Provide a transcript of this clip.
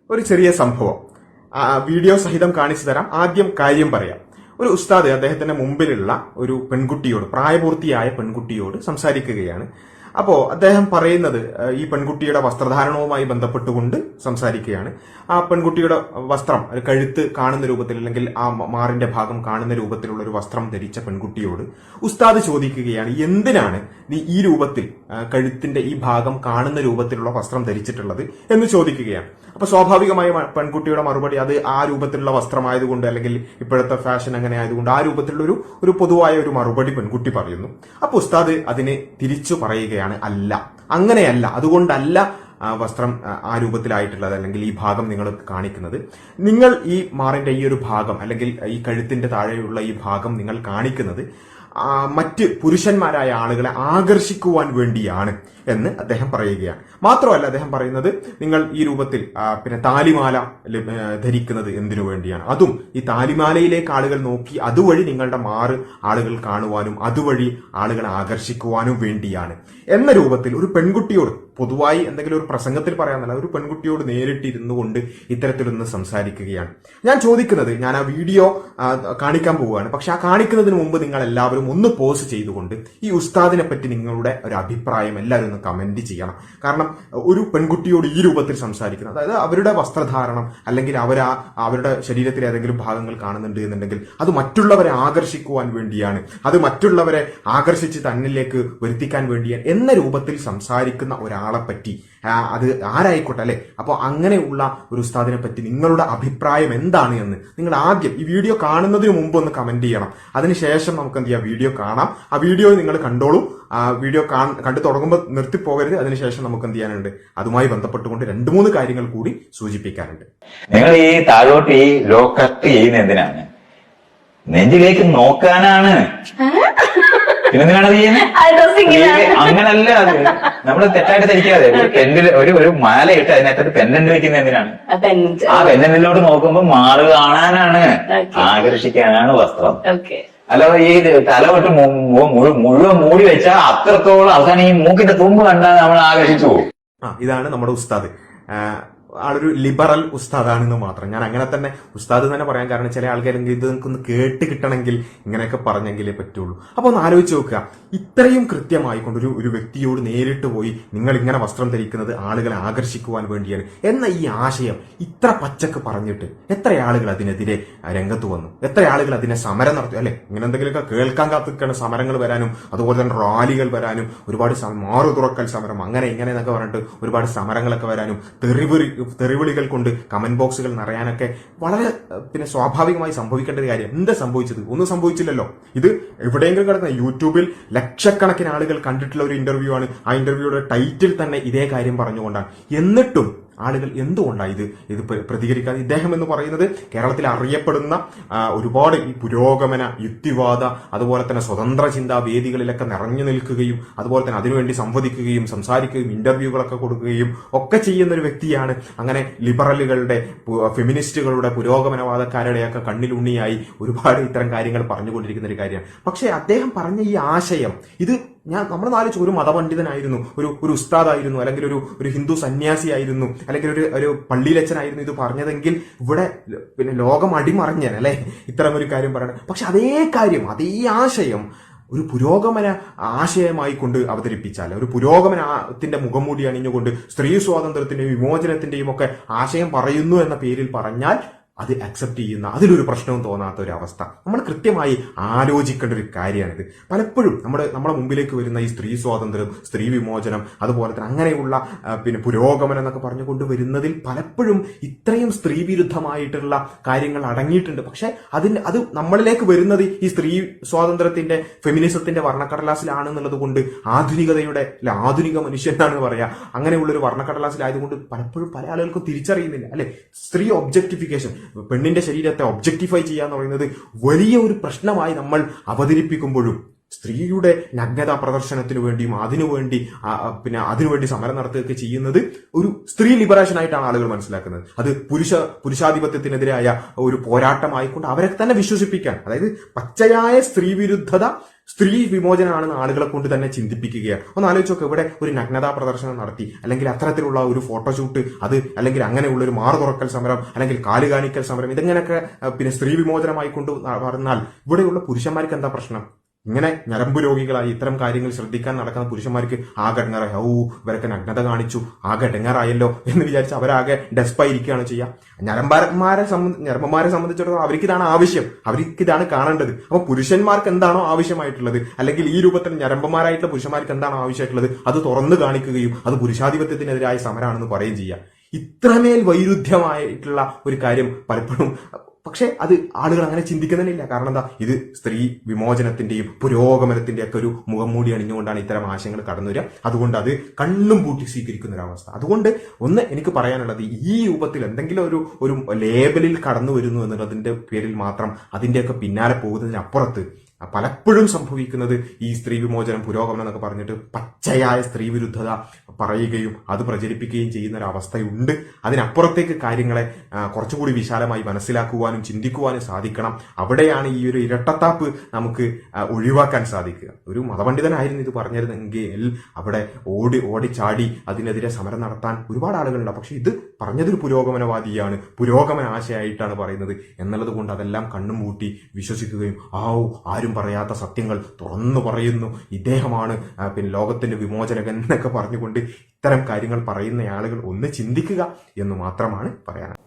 ഒരു ചെറിയ സംഭവം വീഡിയോ സഹിതം കാണിച്ചു തരാം. ആദ്യം കാര്യം പറയാം. ഒരു ഉസ്താദ് അദ്ദേഹത്തിന്റെ മുമ്പിലുള്ള ഒരു പെൺകുട്ടിയോട്, പ്രായപൂർത്തിയായ പെൺകുട്ടിയോട് സംസാരിക്കുകയാണ്. അപ്പോ അദ്ദേഹം പറയുന്നത് ഈ പെൺകുട്ടിയുടെ വസ്ത്രധാരണവുമായി ബന്ധപ്പെട്ടുകൊണ്ട് സംസാരിക്കുകയാണ്. ആ പെൺകുട്ടിയുടെ വസ്ത്രം, കഴുത്ത് കാണുന്ന രൂപത്തിൽ അല്ലെങ്കിൽ ആ മാറിന്റെ ഭാഗം കാണുന്ന രൂപത്തിലുള്ള ഒരു വസ്ത്രം ധരിച്ച പെൺകുട്ടിയോട് ഉസ്താദ് ചോദിക്കുകയാണ്, എന്തിനാണ് നീ ഈ രൂപത്തിൽ കഴുത്തിന്റെ ഈ ഭാഗം കാണുന്ന രൂപത്തിലുള്ള വസ്ത്രം ധരിച്ചിട്ടുള്ളത് എന്ന് ചോദിക്കുകയാണ്. അപ്പൊ സ്വാഭാവികമായി പെൺകുട്ടിയുടെ മറുപടി അത് ആ രൂപത്തിലുള്ള വസ്ത്രമായതുകൊണ്ട് അല്ലെങ്കിൽ ഇപ്പോഴത്തെ ഫാഷൻ അങ്ങനെ ആയതുകൊണ്ട് ആ രൂപത്തിലുള്ള ഒരു പൊതുവായ ഒരു മറുപടി പെൺകുട്ടി പറയുന്നു. അപ്പൊ ഉസ്താദ് അതിനെ തിരിച്ചു പറയുകയാണ്, അല്ല, അങ്ങനെയല്ല, അതുകൊണ്ടല്ല വസ്ത്രം ആ രൂപത്തിലായിട്ടുള്ളത് അല്ലെങ്കിൽ ഈ ഭാഗം നിങ്ങൾ കാണിക്കുന്നത്. നിങ്ങൾ ഈ മാറിന്റെ ഈ ഒരു ഭാഗം അല്ലെങ്കിൽ ഈ കഴുത്തിന്റെ താഴെയുള്ള ഈ ഭാഗം നിങ്ങൾ കാണിക്കുന്നത് മറ്റ് പുരുഷന്മാരായ ആളുകളെ ആകർഷിക്കുവാൻ വേണ്ടിയാണ് എന്ന് അദ്ദേഹം പറയുകയാണ്. മാത്രമല്ല അദ്ദേഹം പറയുന്നത്, നിങ്ങൾ ഈ രൂപത്തിൽ പിന്നെ താലിമാല ധരിക്കുന്നത് എന്തിനു വേണ്ടിയാണ്? അതും ഈ താലിമാലയിലേക്ക് ആളുകൾ നോക്കി അതുവഴി നിങ്ങളുടെ മാറ് ആളുകൾ കാണുവാനും അതുവഴി ആളുകളെ ആകർഷിക്കുവാനും വേണ്ടിയാണ് എന്ന രൂപത്തിൽ ഒരു പെൺകുട്ടിയോട്, പൊതുവായി എന്തെങ്കിലും ഒരു പ്രസംഗത്തിൽ പറയാമെന്നല്ല, ഒരു പെൺകുട്ടിയോട് നേരിട്ടിരുന്നു കൊണ്ട് ഇത്തരത്തിലൊന്ന് സംസാരിക്കുകയാണ്. ഞാൻ ചോദിക്കുന്നത്, ഞാൻ ആ വീഡിയോ കാണിക്കാൻ പോവുകയാണ്, പക്ഷെ ആ കാണിക്കുന്നതിന് മുമ്പ് നിങ്ങൾ എല്ലാവരും ഒന്ന് പോസ് ചെയ്തുകൊണ്ട് ഈ ഉസ്താദിനെ പറ്റി നിങ്ങളുടെ ഒരു അഭിപ്രായം എല്ലാവരും ഒന്ന് കമന്റ് ചെയ്യണം. കാരണം ഒരു പെൺകുട്ടിയോട് ഈ രൂപത്തിൽ സംസാരിക്കുന്നത്, അതായത് അവരുടെ വസ്ത്രധാരണം അല്ലെങ്കിൽ അവരുടെ ശരീരത്തിലെ ഏതെങ്കിലും ഭാഗങ്ങൾ കാണുന്നുണ്ട് എന്നുണ്ടെങ്കിൽ അത് മറ്റുള്ളവരെ ആകർഷിക്കുവാൻ വേണ്ടിയാണ്, അത് മറ്റുള്ളവരെ ആകർഷിച്ച് തന്നിലേക്ക് വരുത്തിക്കാൻ വേണ്ടിയാണ് എന്ന രൂപത്തിൽ സംസാരിക്കുന്ന ഒരാളെ പറ്റി, അത് ആരായിക്കോട്ടെ അല്ലെ, അപ്പോൾ അങ്ങനെയുള്ള ഒരു ഉസ്താദിനെ പറ്റി നിങ്ങളുടെ അഭിപ്രായം എന്താണ് എന്ന് നിങ്ങൾ ആദ്യം ഈ വീഡിയോ കാണുന്നതിന് മുമ്പ് ഒന്ന് കമന്റ് ചെയ്യണം. അതിനുശേഷം നമുക്ക് എന്ത് ചെയ്യാം, വീഡിയോ കാണാം. ആ വീഡിയോ നിങ്ങൾ കണ്ടോളൂ. വീഡിയോ കണ്ടു തുടങ്ങുമ്പോൾ നിർത്തിപ്പോകരുത്. അതിനുശേഷം നമുക്ക് എന്ത് ചെയ്യാനുണ്ട്, അതുമായി ബന്ധപ്പെട്ടുകൊണ്ട് 2-3 കാര്യങ്ങൾ കൂടി സൂചിപ്പിക്കാനുണ്ട്. നിങ്ങൾ ഈ താഴോട്ട് ഈ ലോ കട്ട് ചെയ്യുന്ന എന്തിനാണ്? നെഞ്ചിലേക്ക് നോക്കാനാണ്. പിന്നെന്തിനാണ് ചെയ്യുന്നത്? അങ്ങനല്ല, അത് നമ്മള് തെറ്റായിട്ട് ധരിക്കാതെ ഒരു പെൻഡിൽ ഒരു മാല ഇട്ട് അതിനകത്ത് പെൻഡന്റ് വെക്കുന്ന എന്തിനാണ്? ആ പെൻഡന്റിലോട്ട് നോക്കുമ്പോ മാറ് കാണാനാണ്, ആകർഷിക്കാനാണ് വസ്ത്രം. അല്ലാതെ ഈ തല തൊട്ട് മുഴുവൻ മൂടി വെച്ചാൽ അത്രത്തോളം അവസാനം ഈ മൂക്കിന്റെ തുമ്പ് കണ്ടാൽ നമ്മൾ ആകർഷിച്ചു പോകും. ഇതാണ് നമ്മുടെ ഉസ്താദ്. ആളൊരു ലിബറൽ ഉസ്താദാണെന്ന് മാത്രം. ഞാൻ അങ്ങനെ തന്നെ ഉസ്താദ് തന്നെ പറയാൻ കാരണം, ചില ആൾക്കാരെങ്കിൽ ഇത് നിങ്ങൾക്കൊന്ന് കേട്ട് കിട്ടണമെങ്കിൽ ഇങ്ങനെയൊക്കെ പറഞ്ഞെങ്കിലേ പറ്റുള്ളൂ. അപ്പൊ ഒന്ന് ആലോചിച്ച് നോക്കുക, ഇത്രയും കൃത്യമായി ഒരു വ്യക്തിയോട് നേരിട്ട് പോയി നിങ്ങൾ ഇങ്ങനെ വസ്ത്രം ധരിക്കുന്നത് ആളുകളെ ആകർഷിക്കുവാൻ വേണ്ടിയാണ് എന്ന ഈ ആശയം ഇത്ര പച്ചക്ക് പറഞ്ഞിട്ട് എത്ര ആളുകൾ അതിനെതിരെ രംഗത്ത് വന്നു, എത്ര ആളുകൾ അതിനെ സമരം നടത്തി അല്ലെ? ഇങ്ങനെ എന്തെങ്കിലുമൊക്കെ കേൾക്കാൻ കാത്തിരിക്കുന്ന സമരങ്ങൾ വരാനും അതുപോലെ തന്നെ റാലികൾ വരാനും, ഒരുപാട് മാറു തുറക്കൽ സമരം അങ്ങനെ ഇങ്ങനെ എന്നൊക്കെ പറഞ്ഞിട്ട് ഒരുപാട് സമരങ്ങളൊക്കെ വരാനും, തെറിവിളികൾ കൊണ്ട് കമന്റ് ബോക്സുകൾ നിറയാനൊക്കെ വളരെ പിന്നെ സ്വാഭാവികമായി സംഭവിക്കേണ്ട ഒരു കാര്യം. എന്താ സംഭവിച്ചത്? ഒന്നും സംഭവിച്ചില്ലല്ലോ. ഇത് എവിടെയെങ്കിലും കിടക്കുന്ന യൂട്യൂബിൽ ലക്ഷക്കണക്കിന് ആളുകൾ കണ്ടിട്ടുള്ള ഒരു ഇന്റർവ്യൂ ആണ്. ആ ഇന്റർവ്യൂയുടെ ടൈറ്റിൽ തന്നെ ഇതേ കാര്യം പറഞ്ഞുകൊണ്ടാണ്. എന്നിട്ടും ആളുകൾ എന്തുകൊണ്ടാണ് ഇത് പ്രതികരിക്കാതെ? ഇദ്ദേഹം എന്ന് പറയുന്നത് കേരളത്തിൽ അറിയപ്പെടുന്ന ഒരുപാട് ഈ പുരോഗമന, യുക്തിവാദ, അതുപോലെ തന്നെ സ്വതന്ത്ര ചിന്താ വേദികളിലൊക്കെ നിറഞ്ഞു നിൽക്കുകയും അതുപോലെ തന്നെ അതിനുവേണ്ടി സംവദിക്കുകയും സംസാരിക്കുകയും ഇന്റർവ്യൂകളൊക്കെ കൊടുക്കുകയും ഒക്കെ ചെയ്യുന്ന ഒരു വ്യക്തിയാണ്. അങ്ങനെ ലിബറലുകളുടെ, ഫെമിനിസ്റ്റുകളുടെ, പുരോഗമനവാദക്കാരുടെയൊക്കെ കണ്ണിലുണ്ണിയായി ഒരുപാട് ഇത്തരം കാര്യങ്ങൾ പറഞ്ഞുകൊണ്ടിരിക്കുന്ന ഒരു കാര്യമാണ്. പക്ഷേ അദ്ദേഹം പറഞ്ഞ ഈ ആശയം, ഇത് നമ്മൾ നാലിച്ച് ഒരു മതപണ്ഡിതനായിരുന്നു, ഒരു ഉസ്താദായിരുന്നു, അല്ലെങ്കിൽ ഒരു ഹിന്ദു സന്യാസിയായിരുന്നു, അല്ലെങ്കിൽ ഒരു പള്ളിയിലച്ചനായിരുന്നു ഇത് പറഞ്ഞതെങ്കിൽ ഇവിടെ പിന്നെ ലോകം അടിമറിഞ്ഞാൻ അല്ലെ ഇത്തരം ഒരു കാര്യം പറയണം. പക്ഷെ അതേ കാര്യം, അതേ ആശയം ഒരു പുരോഗമന ആശയമായി കൊണ്ട് അവതരിപ്പിച്ചാൽ, ഒരു പുരോഗമനത്തിന്റെ മുഖംമൂടി അണിഞ്ഞുകൊണ്ട് സ്ത്രീ സ്വാതന്ത്ര്യത്തിന്റെയും വിമോചനത്തിന്റെയും ഒക്കെ ആശയം പറയുന്നു എന്ന പേരിൽ പറഞ്ഞാൽ അത് അക്സെപ്റ്റ് ചെയ്യുന്ന, അതിലൊരു പ്രശ്നവും തോന്നാത്ത ഒരു അവസ്ഥ നമ്മൾ കൃത്യമായി ആലോചിക്കേണ്ട ഒരു കാര്യമാണിത്. പലപ്പോഴും നമ്മുടെ മുമ്പിലേക്ക് വരുന്ന ഈ സ്ത്രീ സ്വാതന്ത്ര്യം, സ്ത്രീ വിമോചനം, അതുപോലെ തന്നെ അങ്ങനെയുള്ള പിന്നെ പുരോഗമനം എന്നൊക്കെ പറഞ്ഞുകൊണ്ട് വരുന്നതിൽ പലപ്പോഴും ഇത്രയും സ്ത്രീ വിരുദ്ധമായിട്ടുള്ള കാര്യങ്ങൾ അടങ്ങിയിട്ടുണ്ട്. പക്ഷെ അത് നമ്മളിലേക്ക് വരുന്നത് ഈ സ്ത്രീ സ്വാതന്ത്ര്യത്തിന്റെ, ഫെമിനിസത്തിന്റെ വർണ്ണക്കടലാസിലാണെന്നുള്ളത് കൊണ്ട് ആധുനികതയുടെ ആധുനിക മനുഷ്യനാണെന്ന് പറയാ, അങ്ങനെയുള്ളൊരു വർണ്ണക്കടലാസിലായതുകൊണ്ട് പലപ്പോഴും പല ആളുകൾക്കും തിരിച്ചറിയുന്നില്ല അല്ലെ. സ്ത്രീ ഒബ്ജക്ടിഫിക്കേഷൻ, പെണ്ണിന്റെ ശരീരത്തെ ഒബ്ജക്ടിഫൈ ചെയ്യാന്ന് പറയുന്നത് വലിയ ഒരു പ്രശ്നമായി നമ്മൾ അവതരിപ്പിക്കുമ്പോഴും സ്ത്രീയുടെ നഗ്നതാ പ്രദർശനത്തിനു വേണ്ടിയും അതിനുവേണ്ടി സമരം നടത്തുകയൊക്കെ ചെയ്യുന്നത് ഒരു സ്ത്രീ ലിബറേഷൻ ആയിട്ടാണ് ആളുകൾ മനസ്സിലാക്കുന്നത്. അത് പുരുഷാധിപത്യത്തിനെതിരായ ഒരു പോരാട്ടമായിക്കൊണ്ട് അവരെ തന്നെ വിശ്വസിപ്പിക്കാൻ, അതായത് പച്ചയായ സ്ത്രീ വിരുദ്ധത സ്ത്രീ വിമോചനമാണെന്ന് ആളുകളെ കൊണ്ട് തന്നെ ചിന്തിപ്പിക്കുകയാണ്. ഒന്ന് ആലോചിച്ച് നോക്കുക, ഇവിടെ ഒരു നഗ്നതാ പ്രദർശനം നടത്തി, അല്ലെങ്കിൽ അത്തരത്തിലുള്ള ഒരു ഫോട്ടോഷൂട്ട്, അത് അല്ലെങ്കിൽ അങ്ങനെയുള്ള ഒരു മാറു തുറക്കൽ സമരം, അല്ലെങ്കിൽ കാല് കാണിക്കൽ സമരം, ഇതെങ്ങനെയൊക്കെ പിന്നെ സ്ത്രീ വിമോചനമായി കൊണ്ട് പറഞ്ഞാൽ ഇവിടെയുള്ള പുരുഷന്മാർക്ക് എന്താ പ്രശ്നം? ഇങ്ങനെ ഞരമ്പ് രോഗികളായി ഇത്തരം കാര്യങ്ങൾ ശ്രദ്ധിക്കാൻ നടക്കുന്ന പുരുഷന്മാർക്ക് ആകെ ഇടങ്ങാറായി, ഇവരൊക്കെ നഗ്നത കാണിച്ചു, ആകെ ഇടങ്ങാറായല്ലോ എന്ന് വിചാരിച്ച് അവരാകെ ഡെസ്പായിരിക്കുകയാണ് ചെയ്യുക. ഞരമ്പന്മാരെ സംബന്ധിച്ചിടത്തോളം അവർക്ക് ഇതാണ് ആവശ്യം, അവർക്ക് ഇതാണ് കാണേണ്ടത്. അപ്പൊ പുരുഷന്മാർക്ക് എന്താണോ ആവശ്യമായിട്ടുള്ളത്, അല്ലെങ്കിൽ ഈ രൂപത്തിൽ ഞരമ്പന്മാരായിട്ടുള്ള പുരുഷന്മാർക്ക് എന്താണോ ആവശ്യമായിട്ടുള്ളത്, അത് തുറന്നു കാണിക്കുകയും അത് പുരുഷാധിപത്യത്തിനെതിരായ സമരമാണെന്ന് പറയുകയും ചെയ്യുക. ഇത്രമേൽ വൈരുദ്ധ്യമായിട്ടുള്ള ഒരു കാര്യം പലപ്പോഴും, പക്ഷെ അത് ആളുകൾ അങ്ങനെ ചിന്തിക്കുന്നില്ല. കാരണം എന്താ, ഇത് സ്ത്രീ വിമോചനത്തിന്റെയും പുരോഗമനത്തിന്റെയും ഒക്കെ ഒരു മുഖംമൂടി അണിഞ്ഞുകൊണ്ടാണ് ഇത്തരം ആശയങ്ങൾ കടന്നു വരിക. അതുകൊണ്ട് അത് കണ്ണും പൂട്ടി സ്വീകരിക്കുന്ന ഒരു അവസ്ഥ. അതുകൊണ്ട് ഒന്ന് എനിക്ക് പറയാനുള്ളത്, ഈ രൂപത്തിൽ എന്തെങ്കിലും ഒരു ലേബലിൽ കടന്നു വരുന്നു എന്നുള്ളതിന്റെ പേരിൽ മാത്രം അതിന്റെയൊക്കെ പിന്നാലെ പോകുന്നതിനപ്പുറത്ത് പലപ്പോഴും സംഭവിക്കുന്നത് ഈ സ്ത്രീ വിമോചനം, പുരോഗമനം എന്നൊക്കെ പറഞ്ഞിട്ട് പച്ചയായ സ്ത്രീ വിരുദ്ധത പറയുകയും അത് പ്രചരിപ്പിക്കുകയും ചെയ്യുന്ന ഒരു അവസ്ഥയുണ്ട്. അതിനപ്പുറത്തേക്ക് കാര്യങ്ങളെ കുറച്ചുകൂടി വിശാലമായി മനസ്സിലാക്കുവാനും ചിന്തിക്കുവാനും സാധിക്കണം. അവിടെയാണ് ഈ ഒരു ഇരട്ടത്താപ്പ് നമുക്ക് ഒഴിവാക്കാൻ സാധിക്കുക. ഒരു മതപണ്ഡിതനായിരുന്നു ഇത് പറഞ്ഞിരുന്നെങ്കിൽ അവിടെ ഓടി ചാടി അതിനെതിരെ സമരം നടത്താൻ ഒരുപാട് ആളുകളുണ്ട്. പക്ഷെ ഇത് പറഞ്ഞതൊരു പുരോഗമനവാദിയാണ്, പുരോഗമന ആശയമായിട്ടാണ് പറയുന്നത് എന്നുള്ളത് കൊണ്ട് അതെല്ലാം കണ്ണും മൂട്ടി വിശ്വസിക്കുകയും ആരും പറയാത്ത സത്യങ്ങൾ തുറന്നു പറയുന്നു, ഇദ്ദേഹമാണ് പിന്നെ ലോകത്തിന്റെ വിമോചനകൻ എന്നൊക്കെ പറഞ്ഞുകൊണ്ട് ഇത്തരം കാര്യങ്ങൾ പറയുന്ന ആളുകൾ ഒന്ന് ചിന്തിക്കുക എന്ന് മാത്രമാണ് പറയാനുള്ളത്.